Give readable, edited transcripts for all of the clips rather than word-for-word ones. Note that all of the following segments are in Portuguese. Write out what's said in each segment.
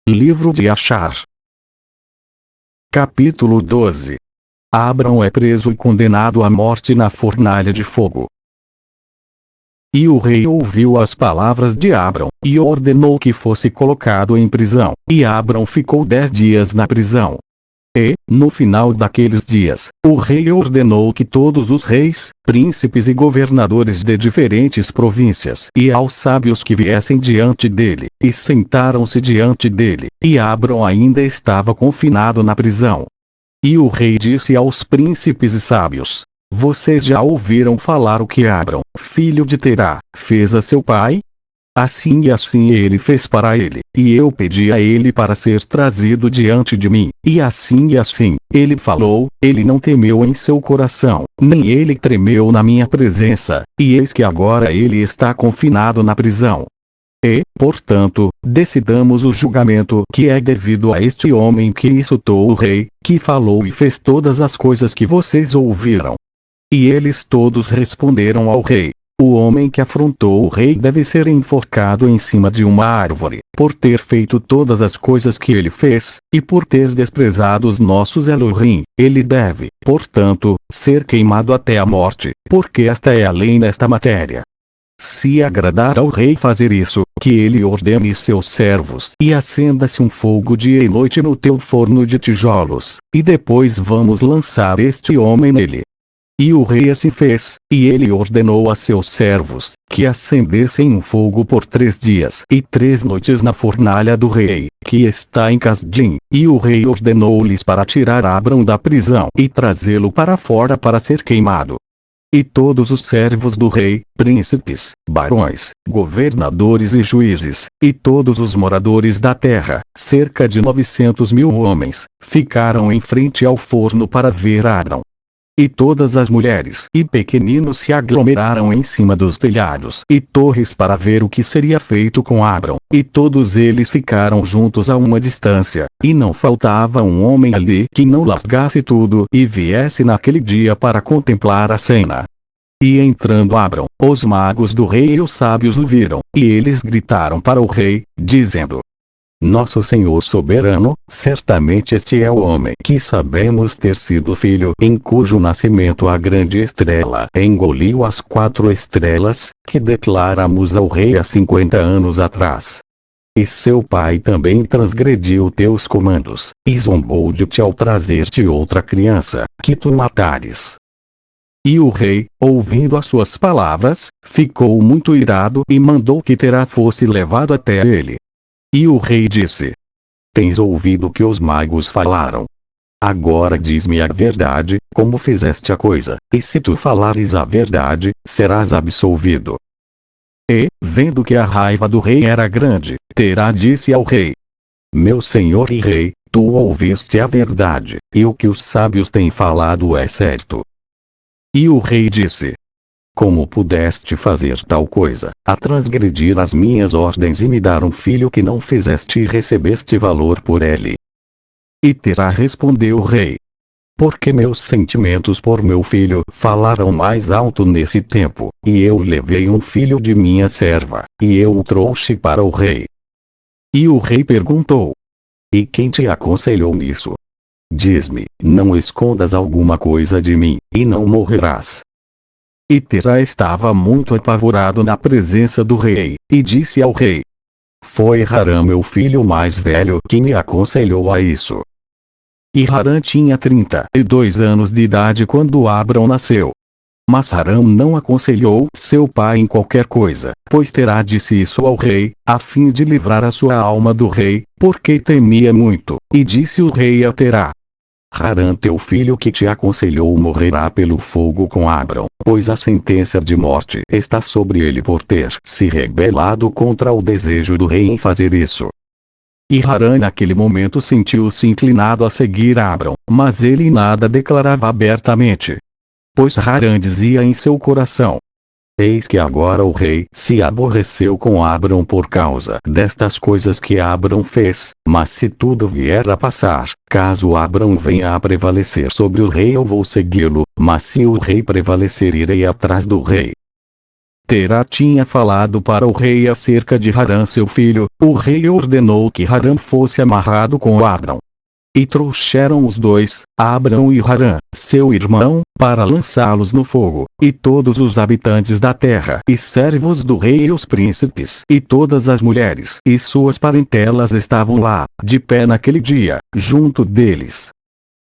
Livro de Achar. Capítulo 12. Abrão é preso e condenado à morte na fornalha de fogo. E o rei ouviu as palavras de Abrão, e ordenou que fosse colocado em prisão, e Abrão ficou 10 dias na prisão. E, no final daqueles dias, o rei ordenou que todos os reis, príncipes e governadores de diferentes províncias e aos sábios que viessem diante dele, e sentaram-se diante dele, e Abrão ainda estava confinado na prisão. E o rei disse aos príncipes e sábios: Vocês já ouviram falar o que Abrão, filho de Terá, fez a seu pai? Assim e assim ele fez para ele, e eu pedi a ele para ser trazido diante de mim, e assim ele falou, ele não temeu em seu coração, nem ele tremeu na minha presença, e eis que agora ele está confinado na prisão. E, portanto, decidamos o julgamento que é devido a este homem que insultou o rei, que falou e fez todas as coisas que vocês ouviram. E eles todos responderam ao rei: O homem que afrontou o rei deve ser enforcado em cima de uma árvore, por ter feito todas as coisas que ele fez, e por ter desprezado os nossos Elohim. Ele deve, portanto, ser queimado até a morte, porque esta é a lei nesta matéria. Se agradar ao rei fazer isso, que ele ordene seus servos, e acenda-se um fogo dia e noite no teu forno de tijolos, e depois vamos lançar este homem nele. E o rei assim fez, e ele ordenou a seus servos, que acendessem um fogo por 3 dias e 3 noites na fornalha do rei, que está em Casdim, e o rei ordenou-lhes para tirar Abrão da prisão e trazê-lo para fora para ser queimado. E todos os servos do rei, príncipes, barões, governadores e juízes, e todos os moradores da terra, cerca de 900.000 homens, ficaram em frente ao forno para ver Abrão. E todas as mulheres e pequeninos se aglomeraram em cima dos telhados e torres para ver o que seria feito com Abrão, e todos eles ficaram juntos a uma distância, e não faltava um homem ali que não largasse tudo e viesse naquele dia para contemplar a cena. E entrando Abrão, os magos do rei e os sábios o viram, e eles gritaram para o rei, dizendo: Nosso Senhor soberano, certamente este é o homem que sabemos ter sido filho, em cujo nascimento a grande estrela engoliu as 4 estrelas, que declaramos ao rei há 50 anos atrás. E seu pai também transgrediu teus comandos, e zombou de ti ao trazer-te outra criança, que tu matares. E o rei, ouvindo as suas palavras, ficou muito irado e mandou que Terá fosse levado até ele. E o rei disse: Tens ouvido o que os magos falaram? Agora diz-me a verdade, como fizeste a coisa, e se tu falares a verdade, serás absolvido. E, vendo que a raiva do rei era grande, Terá disse ao rei: Meu senhor e rei, tu ouviste a verdade, e o que os sábios têm falado é certo. E o rei disse: Como pudeste fazer tal coisa, a transgredir as minhas ordens e me dar um filho que não fizeste e recebeste valor por ele? E Terá respondeu o rei: Porque meus sentimentos por meu filho falaram mais alto nesse tempo, e eu levei um filho de minha serva, e eu o trouxe para o rei. E o rei perguntou: E quem te aconselhou nisso? Diz-me, não escondas alguma coisa de mim, e não morrerás. E Terá estava muito apavorado na presença do rei, e disse ao rei: Foi Harã meu filho mais velho que me aconselhou a isso. E Harã tinha 32 anos de idade quando Abrão nasceu. Mas Harã não aconselhou seu pai em qualquer coisa, pois Terá disse isso ao rei, a fim de livrar a sua alma do rei, porque temia muito, e disse o rei a Terá: Harã teu filho que te aconselhou morrerá pelo fogo com Abrão, pois a sentença de morte está sobre ele por ter se rebelado contra o desejo do rei em fazer isso. E Harã naquele momento sentiu-se inclinado a seguir Abrão, mas ele nada declarava abertamente. Pois Harã dizia em seu coração: Eis que agora o rei se aborreceu com Abrão por causa destas coisas que Abrão fez, mas se tudo vier a passar, caso Abrão venha a prevalecer sobre o rei eu vou segui-lo, mas se o rei prevalecer irei atrás do rei. Terá tinha falado para o rei acerca de Harã seu filho, o rei ordenou que Harã fosse amarrado com Abrão. E trouxeram os dois, Abrão e Harã, seu irmão, para lançá-los no fogo, e todos os habitantes da terra e servos do rei e os príncipes e todas as mulheres e suas parentelas estavam lá, de pé naquele dia, junto deles.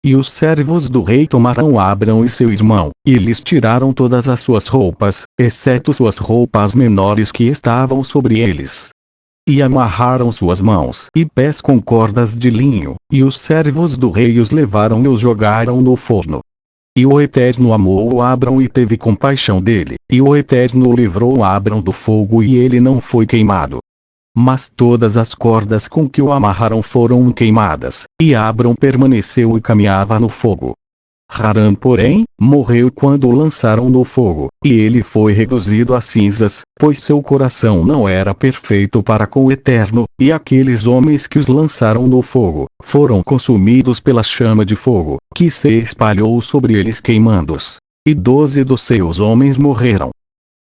E os servos do rei tomaram Abrão e seu irmão, e lhes tiraram todas as suas roupas, exceto suas roupas menores que estavam sobre eles. E amarraram suas mãos e pés com cordas de linho, e os servos do rei os levaram e os jogaram no forno. E o Eterno amou Abrão e teve compaixão dele, e o Eterno livrou Abrão do fogo e ele não foi queimado. Mas todas as cordas com que o amarraram foram queimadas, e Abrão permaneceu e caminhava no fogo. Harã, porém, morreu quando o lançaram no fogo, e ele foi reduzido a cinzas, pois seu coração não era perfeito para com o Eterno, e aqueles homens que os lançaram no fogo, foram consumidos pela chama de fogo, que se espalhou sobre eles queimando-os. E 12 dos seus homens morreram.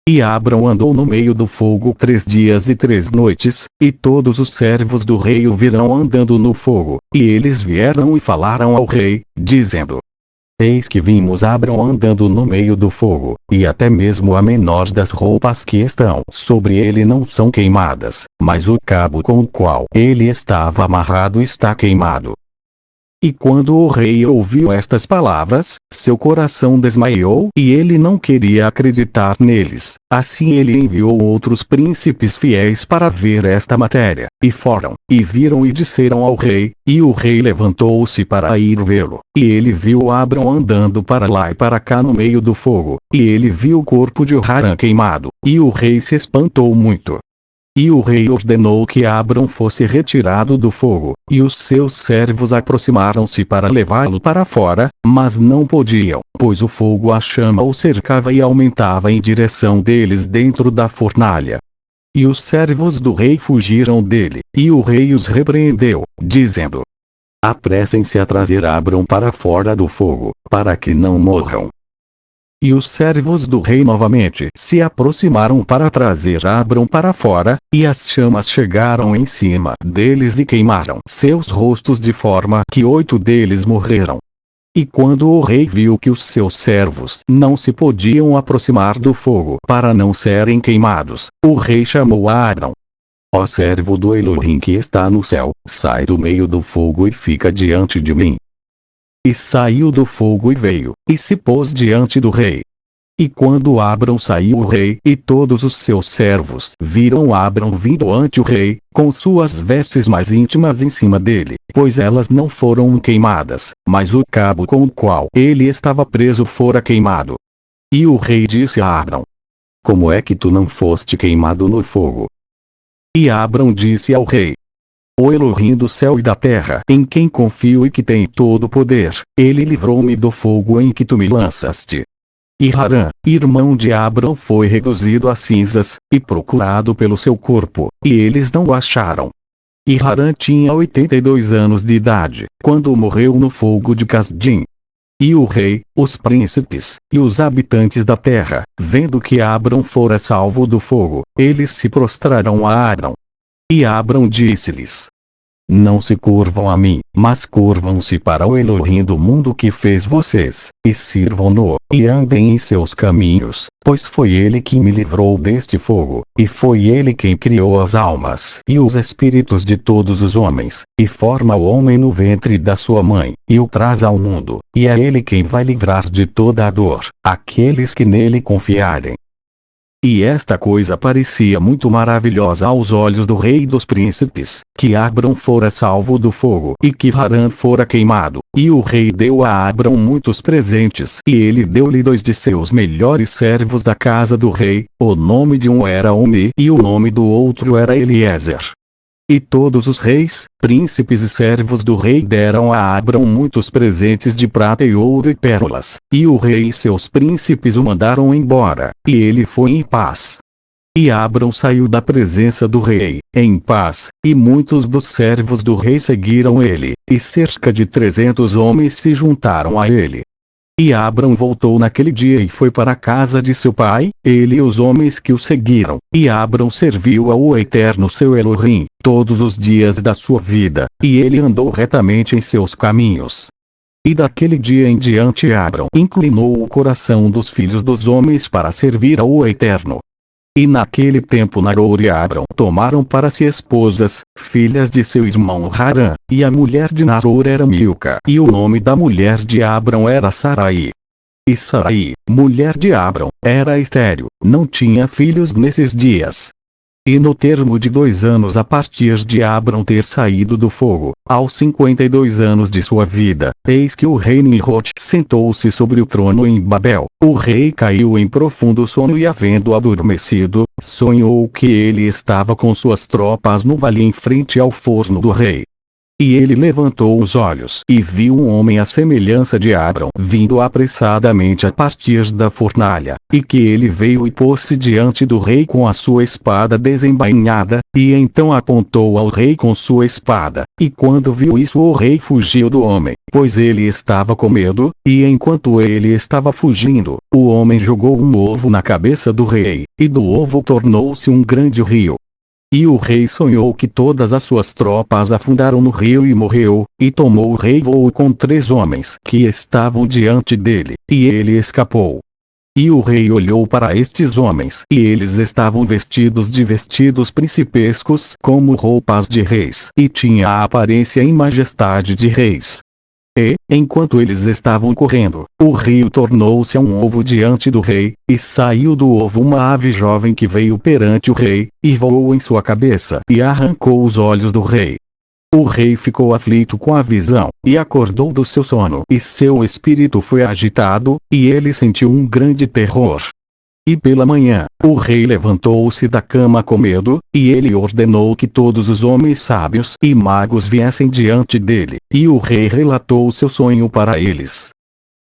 E Abrão andou no meio do fogo 3 dias e 3 noites, e todos os servos do rei o viram andando no fogo, e eles vieram e falaram ao rei, dizendo: Eis que vimos Abrão andando no meio do fogo, e até mesmo a menor das roupas que estão sobre ele não são queimadas, mas o cabo com o qual ele estava amarrado está queimado. E quando o rei ouviu estas palavras, seu coração desmaiou e ele não queria acreditar neles. Assim ele enviou outros príncipes fiéis para ver esta matéria, e foram, e viram e disseram ao rei, e o rei levantou-se para ir vê-lo. E ele viu Abrão andando para lá e para cá no meio do fogo, e ele viu o corpo de Harã queimado, e o rei se espantou muito. E o rei ordenou que Abrão fosse retirado do fogo, e os seus servos aproximaram-se para levá-lo para fora, mas não podiam, pois o fogo a chama o cercava e aumentava em direção deles dentro da fornalha. E os servos do rei fugiram dele, e o rei os repreendeu, dizendo: Apressem-se a trazer Abrão para fora do fogo, para que não morram. E os servos do rei novamente se aproximaram para trazer Abrão para fora, e as chamas chegaram em cima deles e queimaram seus rostos de forma que 8 deles morreram. E quando o rei viu que os seus servos não se podiam aproximar do fogo para não serem queimados, o rei chamou a Abrão: Ó servo do Elohim que está no céu, sai do meio do fogo e fica diante de mim. E saiu do fogo e veio, e se pôs diante do rei. E quando Abrão saiu, o rei e todos os seus servos viram Abrão vindo ante o rei, com suas vestes mais íntimas em cima dele, pois elas não foram queimadas, mas o cabo com o qual ele estava preso fora queimado. E o rei disse a Abrão: Como é que tu não foste queimado no fogo? E Abrão disse ao rei: O Elohim do céu e da terra, em quem confio e que tem todo o poder, ele livrou-me do fogo em que tu me lançaste. E Harã, irmão de Abrão, foi reduzido a cinzas, e procurado pelo seu corpo, e eles não o acharam. E Harã tinha 82 anos de idade, quando morreu no fogo de Casdim. E o rei, os príncipes, e os habitantes da terra, vendo que Abrão fora salvo do fogo, eles se prostraram a Abrão. E Abrão disse-lhes: Não se curvam a mim, mas curvam-se para o Elohim do mundo que fez vocês, e sirvam-no, e andem em seus caminhos, pois foi ele que me livrou deste fogo, e foi ele quem criou as almas e os espíritos de todos os homens, e forma o homem no ventre da sua mãe, e o traz ao mundo, e é ele quem vai livrar de toda a dor aqueles que nele confiarem. E esta coisa parecia muito maravilhosa aos olhos do rei e dos príncipes, que Abrão fora salvo do fogo e que Harã fora queimado. E o rei deu a Abrão muitos presentes, e ele deu-lhe 2 de seus melhores servos da casa do rei. O nome de um era Omi e o nome do outro era Eliezer. E todos os reis, príncipes e servos do rei deram a Abrão muitos presentes de prata e ouro e pérolas, e o rei e seus príncipes o mandaram embora, e ele foi em paz. E Abrão saiu da presença do rei, em paz, e muitos dos servos do rei seguiram ele, e cerca de 300 homens se juntaram a ele. E Abrão voltou naquele dia e foi para a casa de seu pai, ele e os homens que o seguiram. E Abrão serviu ao Eterno seu Elohim, todos os dias da sua vida, e ele andou retamente em seus caminhos. E daquele dia em diante Abrão inclinou o coração dos filhos dos homens para servir ao Eterno. E naquele tempo Naror e Abrão tomaram para si esposas, filhas de seu irmão Harã, e a mulher de Naror era Milca, e o nome da mulher de Abrão era Sarai. E Sarai, mulher de Abrão, era estéril, não tinha filhos nesses dias. E no termo de 2 anos a partir de Abrão ter saído do fogo, aos 52 anos de sua vida, eis que o rei Nimrod sentou-se sobre o trono em Babel. O rei caiu em profundo sono e, havendo adormecido, sonhou que ele estava com suas tropas no vale em frente ao forno do rei. E ele levantou os olhos e viu um homem à semelhança de Abrão vindo apressadamente a partir da fornalha, e que ele veio e pôs-se diante do rei com a sua espada desembainhada, e então apontou ao rei com sua espada, e quando viu isso o rei fugiu do homem, pois ele estava com medo, e enquanto ele estava fugindo, o homem jogou um ovo na cabeça do rei, e do ovo tornou-se um grande rio. E o rei sonhou que todas as suas tropas afundaram no rio e morreu, e tomou o rei voo com 3 homens que estavam diante dele, e ele escapou. E o rei olhou para estes homens, e eles estavam vestidos de vestidos principescos como roupas de reis, e tinha a aparência e majestade de reis. E, enquanto eles estavam correndo, o rio tornou-se um ovo diante do rei, e saiu do ovo uma ave jovem que veio perante o rei, e voou em sua cabeça e arrancou os olhos do rei. O rei ficou aflito com a visão, e acordou do seu sono, e seu espírito foi agitado, e ele sentiu um grande terror. E pela manhã, o rei levantou-se da cama com medo, e ele ordenou que todos os homens sábios e magos viessem diante dele, e o rei relatou o seu sonho para eles.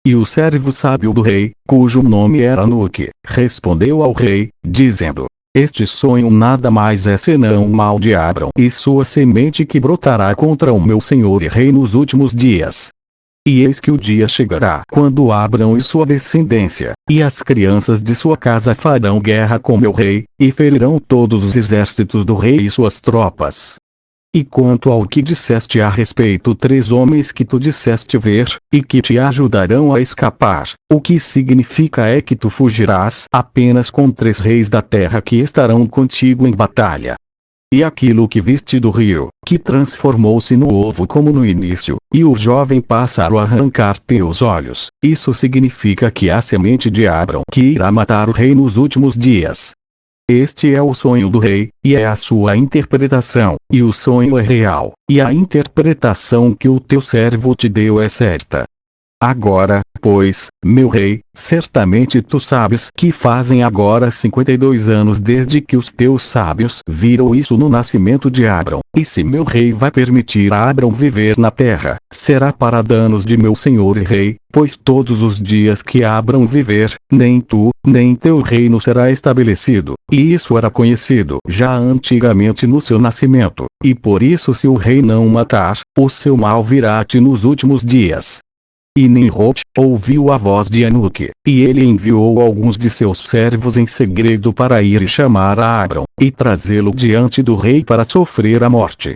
E o servo sábio do rei, cujo nome era Anuque, respondeu ao rei, dizendo: Este sonho nada mais é senão o mal de Abrão e sua semente que brotará contra o meu senhor e rei nos últimos dias. E eis que o dia chegará quando Abrão e sua descendência, e as crianças de sua casa farão guerra com meu rei, e ferirão todos os exércitos do rei e suas tropas. E quanto ao que disseste a respeito 3 homens que tu disseste ver, e que te ajudarão a escapar, o que significa é que tu fugirás apenas com 3 reis da terra que estarão contigo em batalha. E aquilo que viste do rio, que transformou-se no ovo como no início, e o jovem pássaro arrancar teus olhos, isso significa que a semente de Abrão que irá matar o rei nos últimos dias. Este é o sonho do rei, e é a sua interpretação, e o sonho é real, e a interpretação que o teu servo te deu é certa. Agora, pois, meu rei, certamente tu sabes que fazem agora 52 anos desde que os teus sábios viram isso no nascimento de Abrão, e se meu rei vai permitir a Abrão viver na terra, será para danos de meu senhor e rei, pois todos os dias que Abrão viver, nem tu, nem teu reino será estabelecido, e isso era conhecido já antigamente no seu nascimento, e por isso se o rei não o matar, o seu mal virá a ti nos últimos dias. E Nimrod ouviu a voz de Anuque, e ele enviou alguns de seus servos em segredo para ir e chamar a Abrão, e trazê-lo diante do rei para sofrer a morte.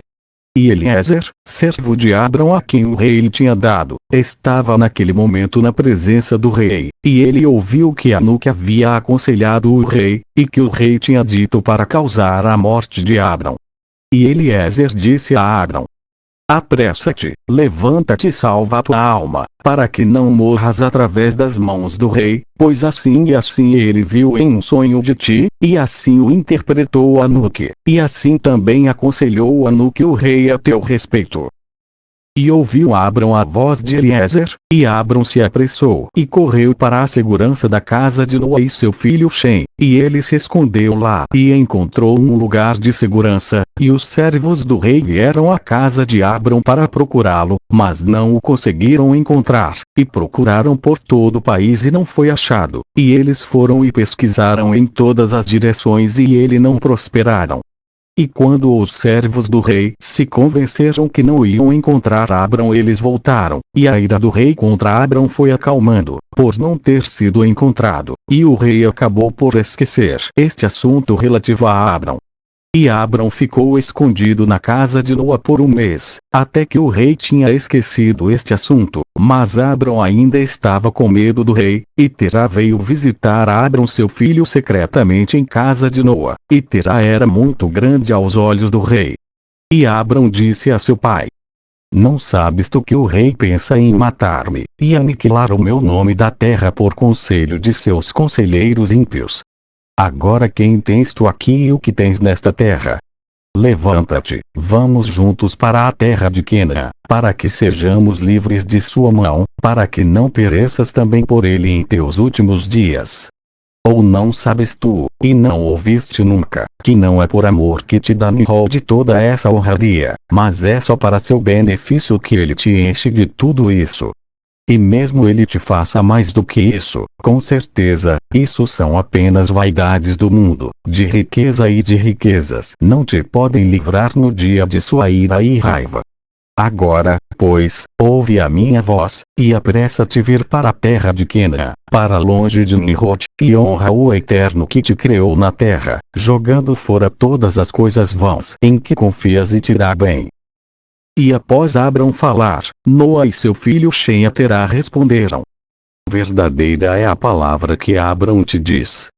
E Eliezer, servo de Abrão a quem o rei lhe tinha dado, estava naquele momento na presença do rei, e ele ouviu que Anuque havia aconselhado o rei, e que o rei tinha dito para causar a morte de Abrão. E Eliezer disse a Abrão: Apressa-te, levanta-te e salva a tua alma, para que não morras através das mãos do rei, pois assim e assim ele viu em um sonho de ti, e assim o interpretou Anuque, e assim também aconselhou Anuque o rei a teu respeito. E ouviu Abrão a voz de Eliezer, e Abrão se apressou e correu para a segurança da casa de Noé e seu filho Shem, e ele se escondeu lá e encontrou um lugar de segurança, e os servos do rei vieram à casa de Abrão para procurá-lo, mas não o conseguiram encontrar, e procuraram por todo o país e não foi achado, e eles foram e pesquisaram em todas as direções e ele não prosperaram. E quando os servos do rei se convenceram que não iam encontrar Abrão, eles voltaram, e a ira do rei contra Abrão foi acalmando, por não ter sido encontrado, e o rei acabou por esquecer este assunto relativo a Abrão. E Abrão ficou escondido na casa de Noa por um mês, até que o rei tinha esquecido este assunto, mas Abrão ainda estava com medo do rei, e Terá veio visitar Abrão seu filho secretamente em casa de Noa, e Terá era muito grande aos olhos do rei. E Abrão disse a seu pai: Não sabes tu que o rei pensa em matar-me, e aniquilar o meu nome da terra por conselho de seus conselheiros ímpios? Agora quem tens tu aqui e o que tens nesta terra? Levanta-te, vamos juntos para a terra de Canaã, para que sejamos livres de sua mão, para que não pereças também por ele em teus últimos dias. Ou não sabes tu, e não ouviste nunca, que não é por amor que te dá Nimrod toda essa honraria, mas é só para seu benefício que ele te enche de tudo isso? E mesmo ele te faça mais do que isso, com certeza, isso são apenas vaidades do mundo, de riqueza e de riquezas não te podem livrar no dia de sua ira e raiva. Agora, pois, ouve a minha voz, e apressa-te vir para a terra de Canaã, para longe de Nimrod, e honra o Eterno que te criou na terra, jogando fora todas as coisas vãs em que confias e te irá bem. E após Abrão falar, Noa e seu filho Shem e Terá responderam: Verdadeira é a palavra que Abrão te diz.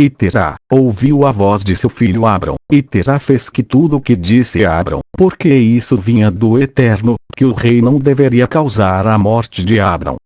E Terá ouviu a voz de seu filho Abrão, e Terá fez que tudo o que disse Abrão, porque isso vinha do Eterno, que o rei não deveria causar a morte de Abrão.